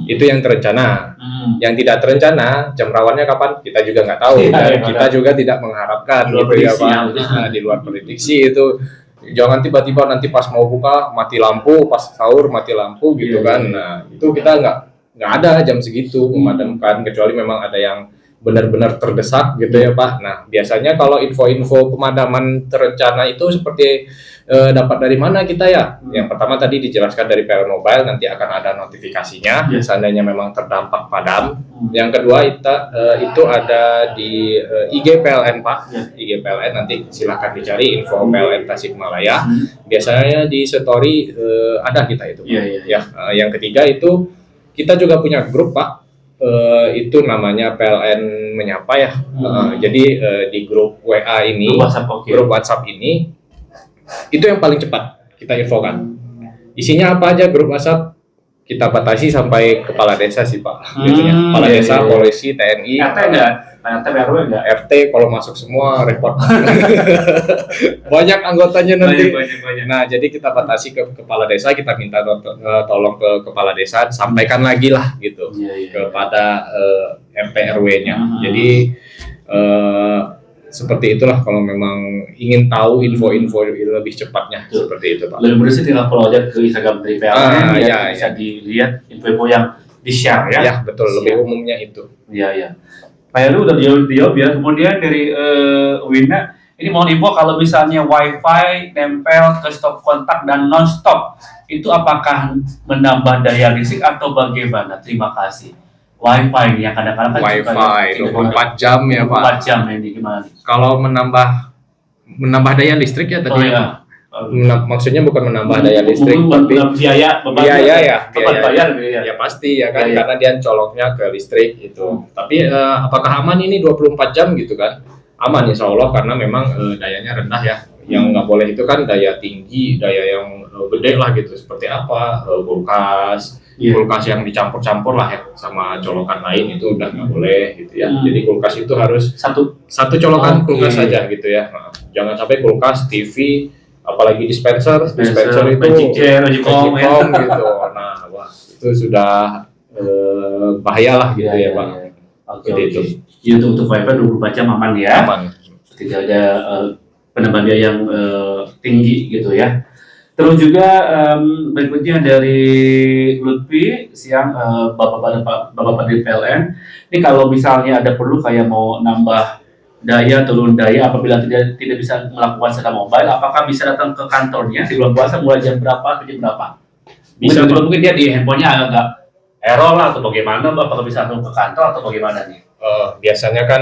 Itu yang terencana. Yang tidak terencana, jam rawannya kapan? Kita juga nggak tahu. Dan kita juga tidak mengharapkan gitu ya Pak. Nah, di luar prediksi itu. Jangan tiba-tiba nanti pas mau buka mati lampu, pas sahur mati lampu gitu kan. Nah, itu kita nggak ada jam segitu memadamkan, kecuali memang ada yang benar-benar terdesak gitu ya Pak. Nah biasanya kalau info-info pemadaman terencana itu seperti dapat dari mana kita ya? Yang pertama tadi dijelaskan dari PLN Mobile, nanti akan ada notifikasinya seandainya memang terdampak padam. Yang kedua itu ada di IG PLN Pak, IG PLN nanti silahkan dicari info PLN Tasikmalaya. Biasanya di story ada kita itu. Ya. Yang ketiga itu kita juga punya grup Pak. Itu namanya PLN Menyapa ya. Jadi di grup WA ini, grup WhatsApp ini, itu yang paling cepat kita infokan. Isinya apa aja grup WhatsApp? Kita batasi sampai kepala desa sih Pak. Biasanya kepala desa, polisi, TNI. RT enggak? RT RW enggak? RT kalau masuk semua repot. Banyak anggotanya nanti. Banyak. Nah, jadi kita batasi ke kepala desa, kita minta tolong ke kepala desa, sampaikan lagi lah gitu kepada RT RW-nya. Jadi seperti itulah kalau memang ingin tahu info-info lebih cepatnya seperti itu Pak. Lebih mudah sih tinggal follow aja ke Instagram dari PLN bisa dilihat info-info yang di-share ya. Ya betul, lebih umumnya itu. Iya. Pak Heru udah dijawab ya. Kemudian dari Wina, ini mohon info kalau misalnya WiFi nempel ke stop kontak dan non-stop, itu apakah menambah daya listrik atau bagaimana? Terima kasih. WiFi yang kadang-kadang WiFi 24 jam ya Pak. 24 jam ini gimana? Kalau menambah daya listrik ya tadi. Maksudnya bukan menambah daya listrik, tapi biaya biaya bayar gitu ya. Ya pasti ya kan, Biaya. karena dia coloknya ke listrik gitu. Tapi apakah aman ini 24 jam gitu kan? Aman insya Allah, karena memang dayanya rendah ya. Yang nggak boleh itu kan daya tinggi, daya yang gede lah gitu. Seperti apa? Kulkas, kulkas yang dicampur-campur lah ya sama colokan lain, itu udah nggak boleh gitu ya. Jadi kulkas itu harus satu colokan kulkas saja gitu ya. Nah, jangan sampai kulkas, TV, apalagi dispenser itu Magicom gitu. Nah, wah, itu sudah bahaya lah gitu ya, Pak. Oke. Jadi untuk wifi 24 jam aman ya. Aman. Tidak ada penambahan biaya yang tinggi gitu ya. Terus juga berikutnya dari Lutfi, siang Bapak di PLN. Ini kalau misalnya ada perlu kayak mau nambah daya, turun daya apabila tidak bisa melakukan secara mobile, apakah bisa datang ke kantornya di bulan puasa mulai jam berapa ke jam berapa? Bisa, mungkin dia di handphonenya agak error lah atau bagaimana, apakah bisa datang ke kantor atau bagaimana nih? Biasanya kan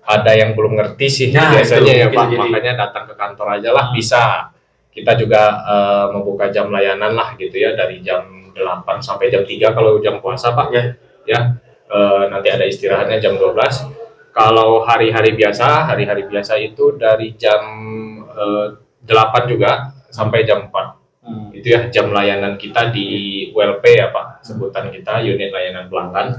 ada yang belum ngerti sih biasanya ya Pak, makanya datang ke kantor aja lah bisa. Kita juga membuka jam layanan lah gitu ya, dari jam 8 sampai jam 3 kalau jam puasa Pak ya. Nanti ada istirahatnya jam 12. Kalau hari-hari biasa itu dari jam 8 juga sampai jam 4. Itu ya jam layanan kita di ULP ya Pak, sebutan kita unit layanan pelanggan.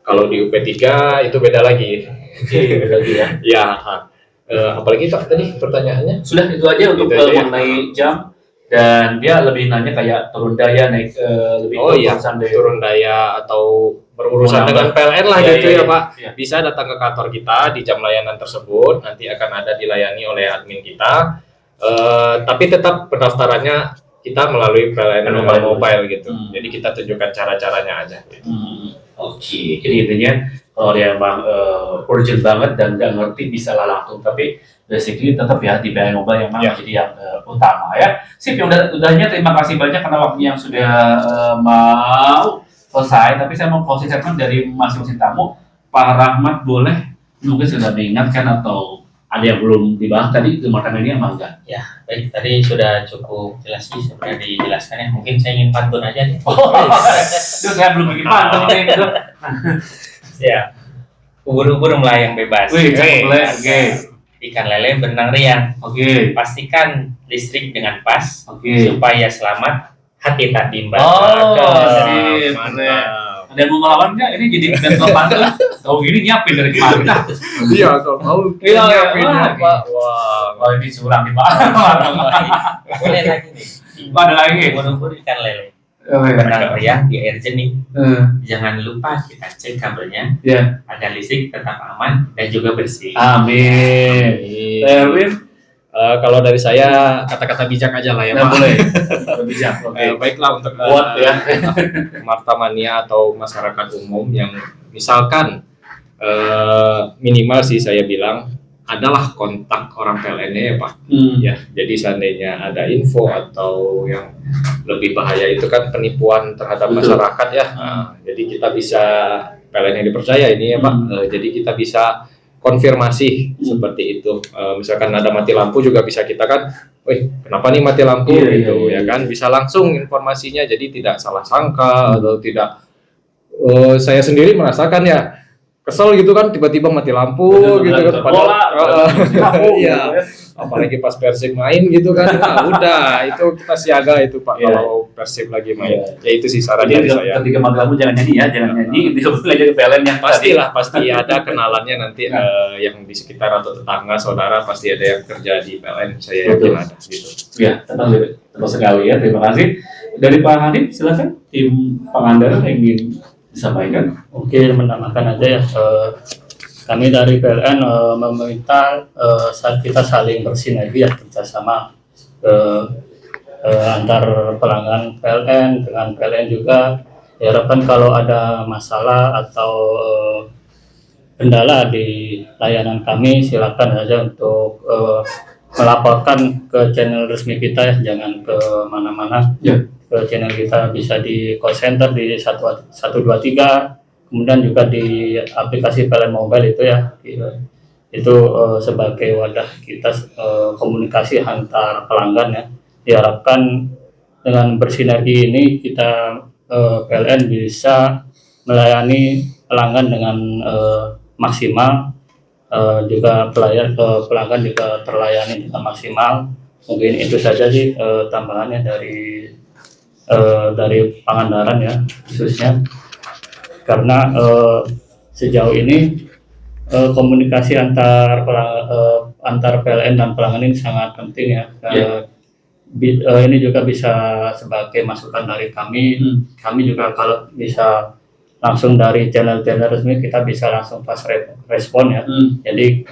Kalau di UP3 itu beda lagi. Beda lagi ya. Ya. Apalagi Pak tadi pertanyaannya? Sudah itu aja untuk mengenai jam, dan dia lebih nanya kayak turun daya naik lebih urusan daya. Turun daya atau berurusan dengan PLN lah gitu ya Pak. Bisa datang ke kantor kita di jam layanan tersebut, nanti akan ada dilayani oleh admin kita. Tapi tetap pendaftarannya kita melalui PLN mobile gitu. Jadi kita tunjukkan cara-caranya aja. Gitu. Oke, jadi intinya kalau dia emang urgent banget dan nggak ngerti bisa lah langsung, tapi basically tetap ya di PLN mobile yang memang jadi yang utama ya. Sip, yang udahnya terima kasih banyak karena waktunya yang sudah mau selesai, tapi saya mau closing statement dari masing-masing tamu. Pak Rahmat boleh mungkin sudah mengingatkan atau ada yang belum dibahas tadi di Marta ini emang enggak? Ya, baik, tadi sudah cukup jelas sih sebenarnya dijelaskan ya. Mungkin saya ingin pantun aja nih. Itu saya belum bikin pantun ini. Ya, ubur-ubur melayang bebas. Oke. Ikan lele berenang riang. Oke. Pastikan listrik dengan pas. Oke. Supaya selamat, hati tak bimbang. Sip. Ada yang mau melawan nggak? Ini jadi mental pantun. Kalau gini nyiapin dari kemarin. Iya, kalau mau nyiapin Pak. Wah, ini curang nih Pak. Boleh lagi nih. Ada lagi. Ubur-ubur ikan lele berenang riang di air jernih. Jangan lupa kita cek kabelnya agar listrik tetap aman dan juga bersih. Amin. Erwin, kalau dari saya kata-kata bijak aja lah ya Pak. Boleh. Bijak. Baiklah untuk buat ya Marta Mania atau masyarakat umum yang misalkan minimal sih saya bilang adalah kontak orang PLN-nya ya Pak. Ya, jadi seandainya ada info atau yang lebih bahaya itu kan penipuan terhadap masyarakat ya. Jadi kita bisa PLN yang dipercaya ini ya Pak. Jadi kita bisa konfirmasi seperti itu. Misalkan ada mati lampu juga bisa kita kan, kenapa nih mati lampu gitu ya kan? Bisa langsung informasinya, jadi tidak salah sangka atau tidak. Saya sendiri merasakan ya kesel gitu kan, tiba-tiba mati lampu gitu kan, padahal apalagi pas Persib main gitu kan, udah itu kita siaga itu Pak kalau Persib lagi main. Ya itu sih saran dari saya. Ketika mati lampu jangan nyanyi ya, jangan nyanyi. Itu aja ke PLN yang pasti ada kenalannya nanti yang di sekitar atau tetangga saudara pasti ada yang kerja di PLN, saya yakin ada gitu. Ya, tentu sekali ya, terima kasih. Dari Pak Hanif silakan, tim pengandaran yang ingin disampaikan. Oke, menambahkan aja ya. Kami dari PLN meminta kita saling bersinergi ya, kerjasama antar pelanggan PLN dengan PLN juga. Diharapkan kalau ada masalah atau kendala di layanan kami, silakan saja untuk melaporkan ke channel resmi kita ya, jangan ke mana-mana. Ke channel kita bisa di call center di 123, kemudian juga di aplikasi PLN Mobile itu ya, itu sebagai wadah kita komunikasi antar pelanggan ya. Diharapkan dengan bersinergi ini kita PLN bisa melayani pelanggan dengan maksimal, juga pelanggan juga terlayani dengan maksimal. Mungkin itu saja sih tambahannya dari Pangandaran ya khususnya, karena sejauh ini komunikasi antar PLN dan pelanggan ini sangat penting ya. Ini juga bisa sebagai masukan dari kami. Kami juga kalau bisa langsung dari channel-channel resmi kita bisa langsung fast respon ya. Jadi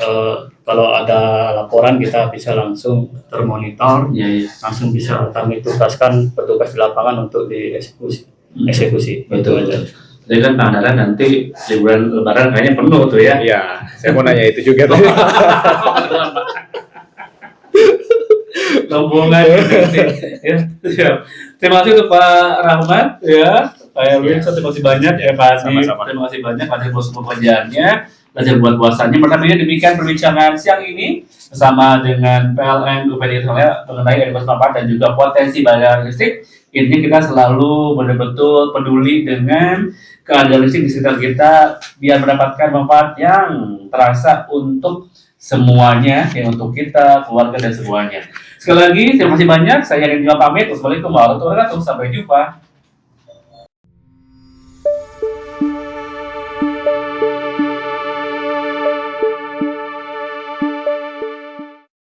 kalau ada laporan kita bisa langsung termonitor, langsung bisa kami tugaskan petugas di lapangan untuk dieksekusi. Betul aja. Jadi kan Pangandaran nanti liburan Lebaran kayaknya penuh tuh ya. Iya, saya mau nanya itu juga tuh. Rombongan ya. Terima kasih untuk Pak Rahmat ya, Pak Erwin, terima kasih banyak ya Pak Adi. Terima kasih banyak atas semua pekerjaannya dan buat puasanya. Pertamanya demikian perbincangan siang ini bersama dengan PLN UPD mengenai edukasi manfaat dan juga potensi baterai listrik. Intinya kita selalu betul-betul peduli dengan keadaan listrik di sekitar kita biar mendapatkan manfaat yang terasa untuk semuanya, yang untuk kita, keluarga dan semuanya. Sekali lagi terima kasih banyak. Saya Rindy pamit. Wassalamualaikum warahmatullahi wabarakatuh. Sampai jumpa.